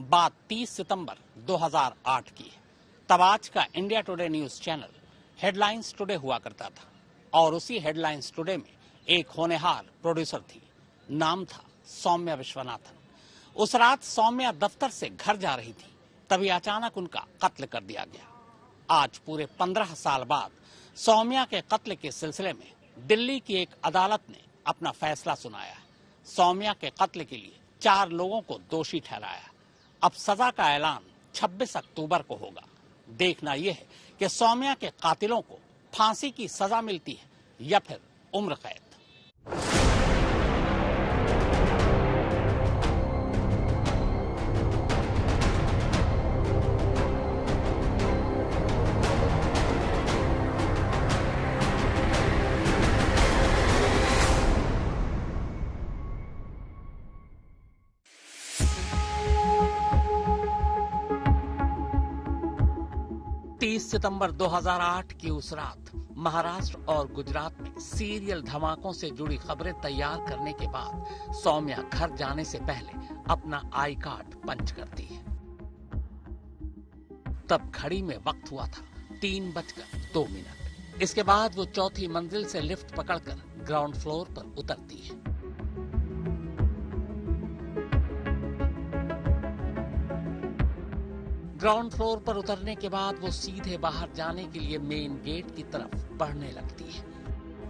बात 30 सितंबर 2008 की है। तब आज का India today news channel headlines today हुआ करता था और उसी हेडलाइंस टुडे में एक होनहार प्रोड्यूसर थी। नाम था सौम्या विश्वनाथन। उस रात सौम्या दफ्तर से घर जा रही थी, तभी अचानक उनका कत्ल कर दिया गया। आज पूरे 15 साल बाद सौम्या के कत्ल के सिलसिले में दिल्ली की एक अदालत ने अपना फैसला सुनाया है। सौम्या के कत्ल के लिए 4 लोगों को दोषी ठहराया। अब सजा का ऐलान 26 अक्टूबर को होगा। देखना यह है कि सौम्या के कातिलों को फांसी की सजा मिलती है या फिर उम्र कैद। सितंबर 2008 की उस रात महाराष्ट्र और गुजरात में सीरियल धमाकों से जुड़ी खबरें तैयार करने के बाद सौम्या घर जाने से पहले अपना आई कार्ड पंच करती है। तब घड़ी में वक्त हुआ था 3:02। इसके बाद वो चौथी मंजिल से लिफ्ट पकड़कर ग्राउंड फ्लोर पर उतरती है। ग्राउंड फ्लोर पर उतरने के बाद वो सीधे बाहर जाने के लिए मेन गेट की तरफ बढ़ने लगती है,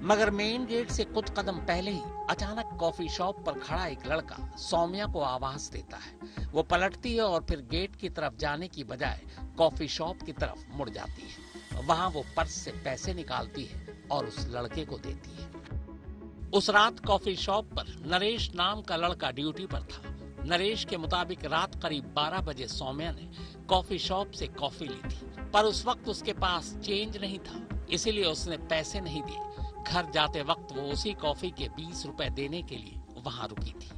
मगर मेन गेट से कुछ कदम पहले ही अचानक कॉफी शॉप पर खड़ा एक लड़का सौम्या को आवाज देता है। वो पलटती है और फिर गेट की तरफ जाने की बजाय कॉफी शॉप की तरफ मुड़ जाती है। वहां वो पर्स से पैसे निकालती है और उस लड़के को देती है। उस रात कॉफी शॉप पर नरेश नाम का लड़का ड्यूटी पर था। नरेश के मुताबिक रात करीब 12 बजे सौम्या ने कॉफी शॉप से कॉफी ली थी, पर उस वक्त उसके पास चेंज नहीं था, इसीलिए उसने पैसे नहीं दिए। घर जाते वक्त वो उसी कॉफी के 20 रुपए देने के लिए वहां रुकी थी।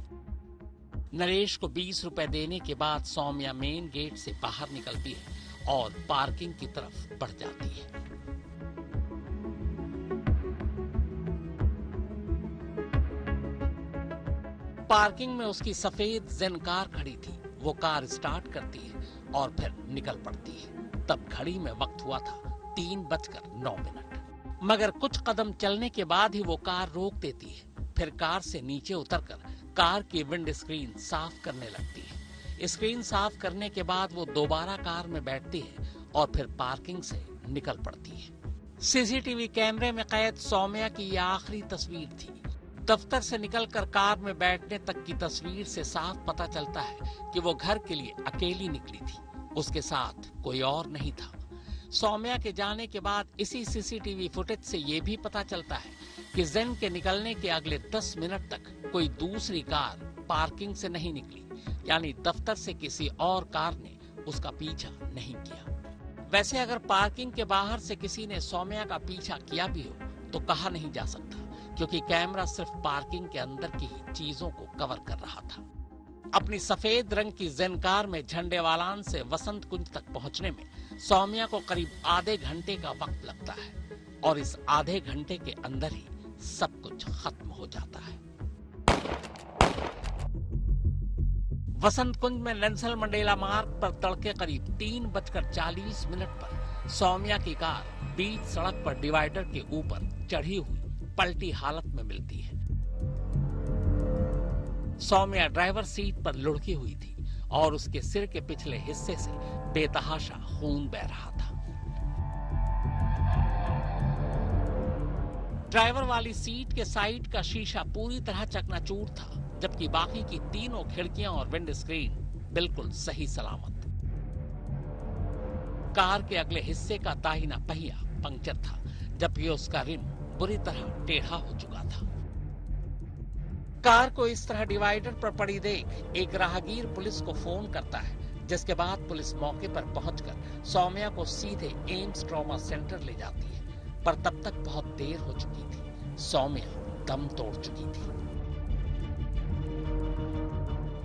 नरेश को 20 रुपए देने के बाद सौम्या मेन गेट से बाहर निकलती है और पार्किंग की तरफ बढ़ जाती है। पार्किंग में उसकी सफेद जेन कार खड़ी थी। वो कार स्टार्ट करती है और फिर निकल पड़ती है। तब घड़ी में वक्त हुआ था 3:09। मगर कुछ कदम चलने के बाद ही वो कार रोक देती है। फिर कार से नीचे उतरकर कार की विंड स्क्रीन साफ करने लगती है। स्क्रीन साफ करने के बाद वो दोबारा कार में बैठती है और फिर पार्किंग से निकल पड़ती है। सीसीटीवी कैमरे में कैद सौम्या की यह आखिरी तस्वीर थी। दफ्तर से निकलकर कार में बैठने तक की तस्वीर से साफ पता चलता है कि वो घर के लिए अकेली निकली थी। उसके साथ कोई और नहीं था। सौम्या के जाने के बाद इसी सीसीटीवी फुटेज से ये भी पता चलता है कि जेन के निकलने के अगले 10 मिनट तक कोई दूसरी कार पार्किंग से नहीं निकली, यानी दफ्तर से किसी और कार ने उसका पीछा नहीं किया। वैसे अगर पार्किंग के बाहर से किसी ने सौम्या का पीछा किया भी हो तो कहा नहीं जा सकता, क्योंकि कैमरा सिर्फ पार्किंग के अंदर की ही चीजों को कवर कर रहा था। अपनी सफेद रंग की जेन कार में झंडेवालान से वसंत कुंज तक पहुंचने में सौम्या को करीब आधे घंटे का वक्त लगता है और इस आधे घंटे के अंदर ही सब कुछ खत्म हो जाता है। वसंत कुंज में नेल्सन मंडेला मार्ग पर तड़के करीब 3:40 पर सौम्या की कार बीच सड़क पर डिवाइडर के ऊपर चढ़ी हुई पलटी हालत में मिलती है। सौम्या ड्राइवर सीट पर लुढ़की हुई थी और उसके सिर के पिछले हिस्से से बेतहाशा खून बह रहा था। ड्राइवर वाली सीट के साइड का शीशा पूरी तरह चकनाचूर था, जबकि बाकी की तीनों खिड़कियां और विंड स्क्रीन बिल्कुल सही सलामत। कार के अगले हिस्से का दाहिना पहिया पंक्चर था, जबकि उसका रिम बुरी तरह टेढ़ा हो चुका था। कार को इस तरह डिवाइडर पर पड़ी देख एक राहगीर पुलिस को फोन करता है, जिसके बाद पुलिस मौके पर पहुंचकर सौम्या को सीधे एम्स ट्रॉमा सेंटर ले जाती है, पर तब तक बहुत देर हो चुकी थी। सौम्या दम तोड़ चुकी थी।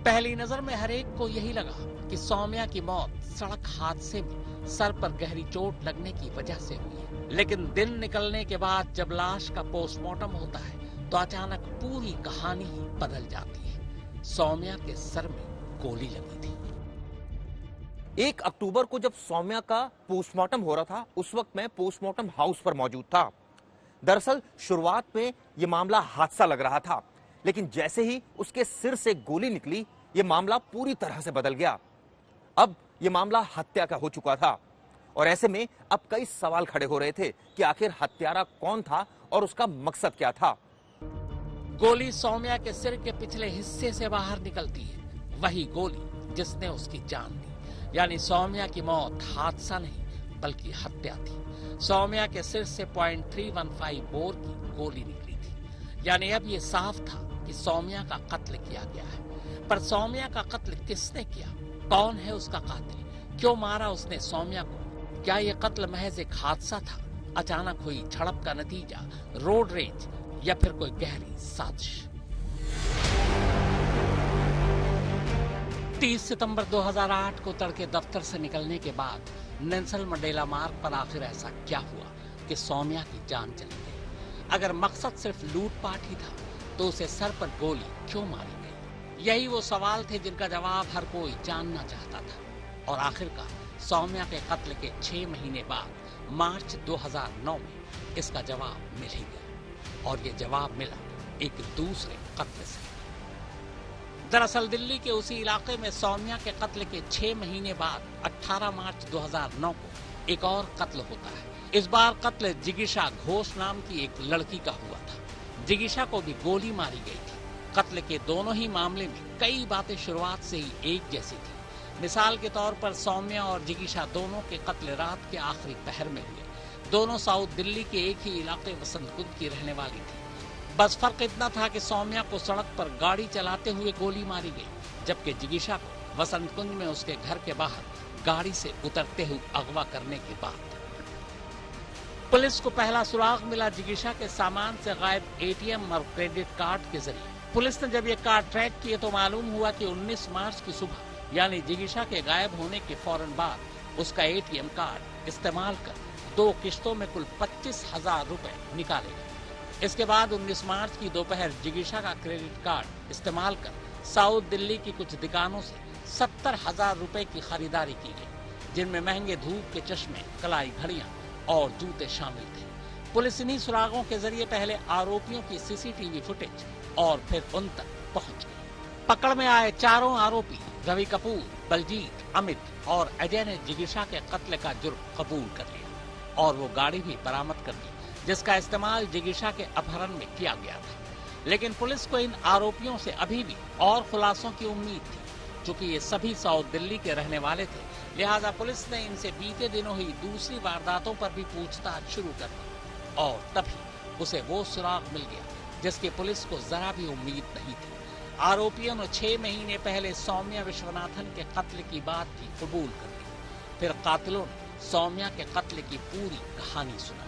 पहली नजर में हरेक को यही लगा कि सौम्या की मौत सड़क हादसे में सर पर गहरी चोट लगने की वजह से हुई है। लेकिन दिन निकलने के बाद जब लाश का पोस्टमार्टम होता है तो अचानक पूरी कहानी ही बदल जाती है। सौम्या के सर में गोली लगी थी। 1 अक्टूबर को जब सौम्या का पोस्टमार्टम हो रहा था, उस वक्त मैं पोस्टमार्टम हाउस पर मौजूद था। दरअसल शुरुआत में यह मामला हादसा लग रहा था, लेकिन जैसे ही उसके सिर से गोली निकली, यह मामला पूरी तरह से बदल गया। अब यह मामला हत्या का हो चुका था और ऐसे में अब कई सवाल खड़े हो रहे थे कि आखिर हत्यारा कौन था और उसका मकसद क्या था। गोली सौम्या के सिर के पिछले हिस्से से बाहर निकलती है, वही गोली जिसने उसकी जान ली। यानी सौम्या की मौत हादसा नहीं बल्कि हत्या थी। सौम्या के सिर से .315 बोर की गोली निकली थी। यानी अब ये साफ था कि सौम्या का कत्ल किया गया है। पर सौम्या का कत्ल किसने किया? कौन है उसका कातिल? क्यों मारा उसने सौम्या को? क्या ये कत्ल महज एक हादसा था, अचानक हुई झड़प का नतीजा, रोड रेज, या फिर कोई गहरी साजिश? 30 सितंबर 2008 को तड़के दफ्तर से निकलने के बाद नेल्सन मंडेला मार्ग पर आखिर ऐसा क्या हुआ कि सौम्या की जान चली गई? अगर मकसद सिर्फ लूटपाट ही था तो उसे सर पर गोली क्यों मारी गई? यही वो सवाल थे जिनका जवाब हर कोई जानना चाहता था। और आखिरकार सौम्या के कत्ल के 6 महीने बाद मार्च 2009 में इसका जवाब मिल ही गया। और ये जवाब मिला एक दूसरे कत्ल से। दरअसल दिल्ली के उसी इलाके में सौम्या के कत्ल के 6 महीने बाद 18 मार्च 2009 को एक और कत्ल होता है। इस बार कत्ल जिगीशा घोष नाम की एक लड़की का हुआ था। जिगीशा को भी गोली मारी गई थी। कत्ल के दोनों ही मामले में कई बातें शुरुआत से ही एक जैसी थी। मिसाल के तौर पर सौम्या और जिगीशा दोनों के कत्ल रात के आखिरी पहर में हुए। दोनों साउथ दिल्ली के एक ही इलाके वसंत कुंज की रहने वाली थी। बस फर्क इतना था कि सौम्या को सड़क पर गाड़ी चलाते हुए गोली मारी गई, जबकि जिगीशा को वसंत कुंज में उसके घर के बाहर गाड़ी से उतरते हुए अगवा करने के बाद। पुलिस को पहला सुराग मिला जिगीशा के सामान से गायब एटीएम और क्रेडिट कार्ड के जरिए। पुलिस ने जब ये कार्ड ट्रैक किए तो मालूम हुआ कि 19 मार्च की सुबह यानी जिगीशा के गायब होने के फौरन बाद उसका एटीएम कार्ड इस्तेमाल कर 2 किश्तों में कुल 25,000 रुपए निकाले गए। इसके बाद 19 मार्च की दोपहर जिगीशा का क्रेडिट कार्ड इस्तेमाल कर साउथ दिल्ली की कुछ दुकानों से 70,000 रुपए की खरीदारी की गई, जिनमें महंगे धूप के चश्मे, कलाई घड़ियां और जूते शामिल थे। पुलिस इन्हीं सुरागों के जरिए पहले आरोपियों की सीसीटीवी फुटेज और फिर उन तक पहुंच गई। पकड़ में आए चारों आरोपी रवि कपूर, बलजीत, अमित और अजय ने जिगीशा के कत्ल का जुर्म कबूल कर लिया और वो गाड़ी भी बरामद कर ली जिसका इस्तेमाल जिगीशा के अपहरण में किया गया था। लेकिन पुलिस को इन आरोपियों से अभी भी और खुलासों की उम्मीद थी। चूंकि ये सभी साउथ दिल्ली के रहने वाले थे, लिहाजा पुलिस ने इनसे बीते दिनों हुई दूसरी वारदातों पर भी पूछताछ शुरू कर दी और तभी उसे वो सुराग मिल गया जिसकी पुलिस को जरा भी उम्मीद नहीं थी। आरोपियों ने 6 महीने पहले सौम्या विश्वनाथन के कत्ल की बात भी कबूल कर ली। फिर कातिलों ने सौम्या के कत्ल की पूरी कहानी सुनाई।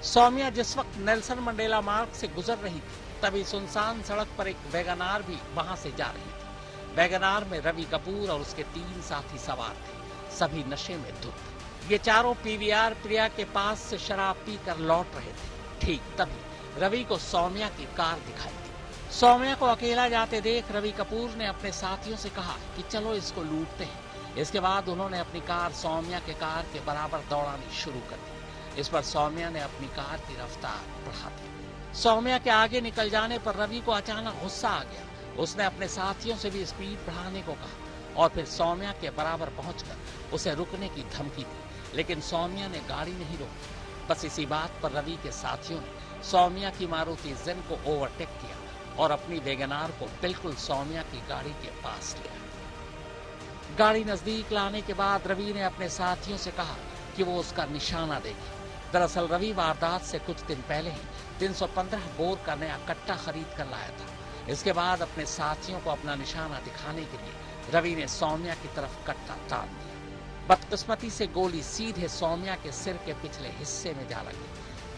सौम्या जिस वक्त नेल्सन मंडेला मार्ग से गुजर रही थी, तभी सुनसान सड़क पर एक वैगनार भी वहां से जा रही थी। वैगनार में रवि कपूर और उसके 3 साथी सवार थे, सभी नशे में धुत थे। ये चारों पीवीआर प्रिया के पास से शराब पीकर लौट रहे थे। ठीक तभी रवि को सौम्या की कार दिखाई दी। सौम्या को अकेला जाते देख रवि कपूर ने अपने साथियों से कहा कि चलो इसको लूटते हैं। इसके बाद उन्होंने अपनी कार सौम्या के कार के बराबर दौड़ानी शुरू कर दी। इस पर सौम्या ने अपनी कार की रफ्तार बढ़ा दी। सौम्या के आगे निकल जाने पर रवि को अचानक गुस्सा आ गया। उसने अपने साथियों से भी स्पीड बढ़ाने को कहा और फिर सौम्या के बराबर पहुंचकर उसे रुकने की धमकी दी, लेकिन सौम्या ने गाड़ी नहीं रोकी। बस इसी बात पर रवि के साथियों ने सौम्या की मारुति जेन को ओवरटेक किया और अपनी वैगनार को बिल्कुल सौम्या की गाड़ी के पास लिया। गाड़ी नजदीक लाने के बाद रवि ने अपने साथियों से कहा कि वो उसका निशाना देखे। दरअसल रवि वारदात से कुछ दिन पहले ही 315 बोर का नया कट्टा खरीद कर लाया था। इसके बाद अपने साथियों को अपना निशाना दिखाने के लिए रवि ने सौम्या की तरफ कट्टा तान दिया। बदकिस्मती से गोली सीधे सौम्या के सिर के पिछले हिस्से में जा लगी।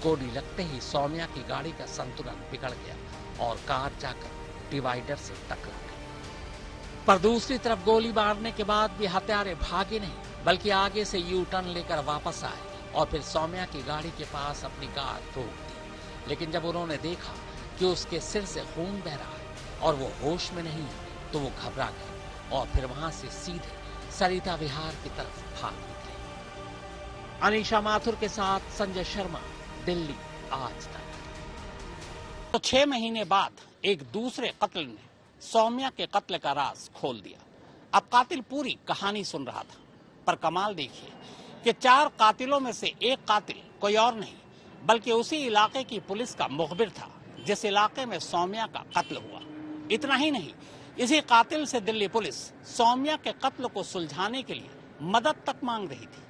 गोली लगते ही सौम्या की गाड़ी का संतुलन बिगड़ गया और कार जाकर डिवाइडर से टकरा गई। पर दूसरी तरफ गोली मारने के बाद भी हत्यारे भागे नहीं, बल्कि आगे से यू टर्न लेकर वापस आए और फिर सौम्या की गाड़ी के पास अपनी कार रोक दी। लेकिन जब उन्होंने देखा कि उसके सिर से खून बह रहा है और वो होश में नहीं है, तो वो घबरा गए और फिर वहां से सीधे सरिता विहार की तरफ भाग निकले। अनीशा माथुर के साथ संजय शर्मा, दिल्ली आज तक। तो 6 महीने बाद एक दूसरे कत्ल ने सौम्या के कत्ल का राज खोल दिया। अब कातिल पूरी कहानी सुन रहा था, पर कमाल देखिए कि 4 कातिलों में से एक कातिल कोई और नहीं बल्कि उसी इलाके की पुलिस का मुखबिर था जिस इलाके में सौम्या का कत्ल हुआ। इतना ही नहीं, इसी कातिल से दिल्ली पुलिस सौम्या के कत्ल को सुलझाने के लिए मदद तक मांग रही थी।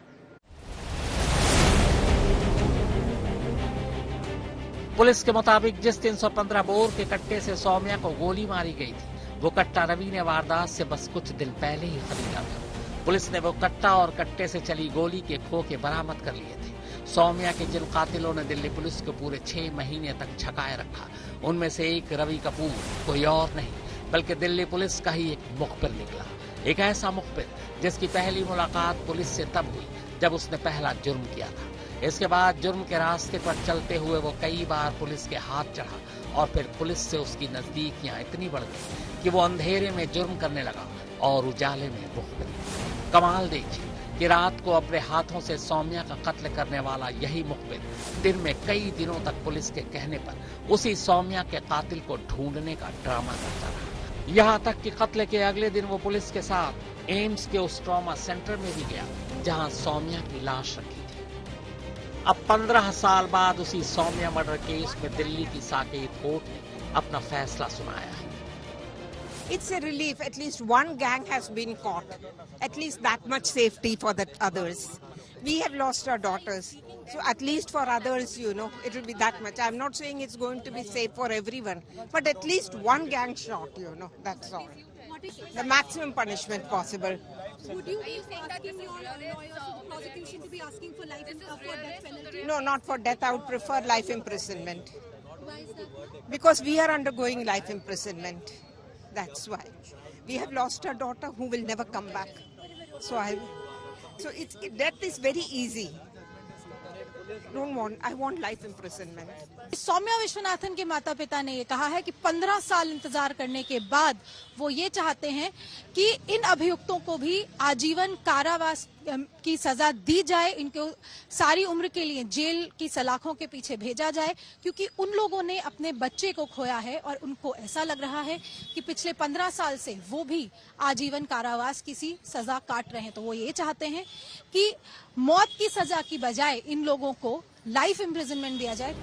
पुलिस के मुताबिक जिस 315 बोर के कट्टे से सौम्या को गोली मारी गई थी, वो कट्टा रवि ने वारदात से बस कुछ दिन पहले ही खरीदा था। पुलिस ने वो कट्टा और कट्टे से चली गोली के खोखे बरामद कर लिए थे। सौम्या के जिन कातिलों ने दिल्ली पुलिस को पूरे 6 महीने तक छकाए रखा, उनमें से एक रवि कपूर कोई और नहीं बल्कि दिल्ली पुलिस का ही एक मुखबिर निकला। एक ऐसा मुखबिर जिसकी पहली मुलाकात पुलिस से तब हुई जब उसने पहला जुर्म किया था। इसके बाद जुर्म के रास्ते पर चलते हुए वो कई बार पुलिस के हाथ चढ़ा और फिर पुलिस से उसकी नजदीकियां इतनी बढ़ गई कि वो अंधेरे में जुर्म करने लगा और उजाले में मुखबिर। कमाल देखिए कि रात को अपने हाथों से सौम्या का कत्ल करने वाला यही मुखबिर दिन में कई दिनों तक पुलिस के कहने पर उसी सौम्या के कातिल को ढूंढने का ड्रामा करता रहा। यहाँ तक कि कत्ल के अगले दिन वो पुलिस के साथ एम्स के उस ट्रॉमा सेंटर में भी गया जहाँ सौम्या की लाश रखी थी। अब 15 साल बाद उसी सौम्या मर्डर केस में दिल्ली की साकेत कोर्ट ने अपना फैसला सुनाया है। It's a relief. At least one gang has been caught. At least that much safety for the others. We have lost our daughters. So at least for others, it will be that much. I'm not saying it's going to be safe for everyone. But at least one gang shot, that's all. The maximum punishment possible. Would you be asking your lawyers or prosecution to be asking for life for death penalty? No, not for death. I would prefer life imprisonment. Why is that? Because we are undergoing life imprisonment. That's why. We have lost our daughter who will never come back. So death is very easy. I want life imprisonment. Saumya Viswanathan के माता पिता ने ये कहा है कि 15 साल इंतजार करने के बाद वो ये चाहते हैं कि इन अभियुक्तों को भी आजीवन कारावास की सजा दी जाए, इनको सारी उम्र के लिए जेल की सलाखों के पीछे भेजा जाए, क्योंकि उन लोगों ने अपने बच्चे को खोया है और उनको ऐसा लग रहा है कि पिछले 15 साल से वो भी आजीवन कारावास की सी सजा काट रहे हैं। तो वो ये चाहते हैं कि मौत की सजा की बजाय इन लोगों को लाइफ इम्प्रिजनमेंट दिया जाए।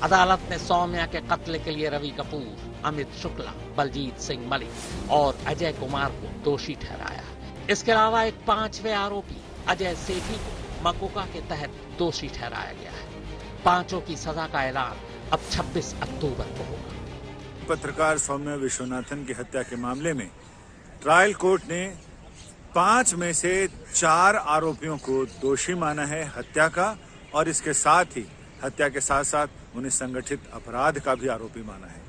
अदालत ने सौम्या के कत्ल के लिए रवि कपूर, अमित शुक्ला, बलजीत सिंह मलिक और अजय कुमार को दोषी ठहराया। इसके अलावा एक 5वें आरोपी अजय सेठी को मकोका के तहत दोषी ठहराया गया है। पांचों की सजा का ऐलान अब 26 अक्टूबर को होगा। पत्रकार सौम्या विश्वनाथन की हत्या के मामले में ट्रायल कोर्ट ने 5 में से 4 आरोपियों को दोषी माना है हत्या का, और इसके साथ ही हत्या के साथ साथ उन्हें संगठित अपराध का भी आरोपी माना है।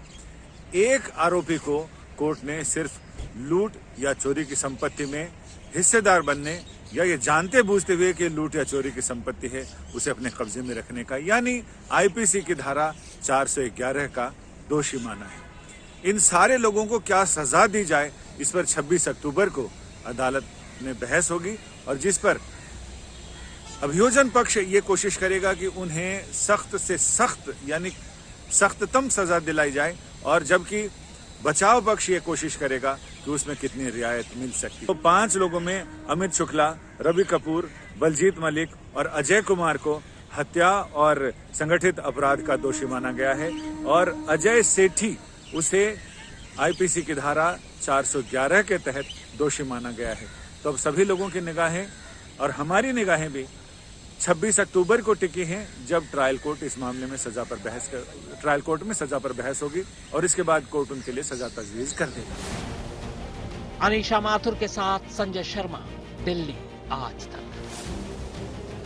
एक आरोपी को कोर्ट ने सिर्फ लूट या चोरी की संपत्ति में हिस्सेदार बनने या ये जानते बूझते हुए कि लूट या चोरी की संपत्ति है उसे अपने कब्जे में रखने का, यानी आईपीसी की धारा 411 का दोषी माना है। इन सारे लोगों को क्या सजा दी जाए, इस पर 26 अक्टूबर को अदालत में बहस होगी, और जिस पर अभियोजन पक्ष ये कोशिश करेगा कि उन्हें सख्त से सख्त यानी सख्ततम सजा दिलाई जाए, और जबकि बचाव पक्ष ये कोशिश करेगा कि उसमें कितनी रियायत मिल सकती है। तो 5 लोगों में अमित शुक्ला, रवि कपूर, बलजीत मलिक और अजय कुमार को हत्या और संगठित अपराध का दोषी माना गया है, और अजय सेठी उसे आईपीसी की धारा 411 के तहत दोषी माना गया है। तो अब सभी लोगों की निगाहें और हमारी निगाहें भी 26 अक्टूबर को टिकी हैं, जब ट्रायल कोर्ट इस मामले में ट्रायल कोर्ट में सजा पर बहस होगी, और इसके बाद कोर्ट उनके लिए सजा तजवीज कर देगा। अनीशा माथुर के साथ संजय शर्मा, दिल्ली आज तक।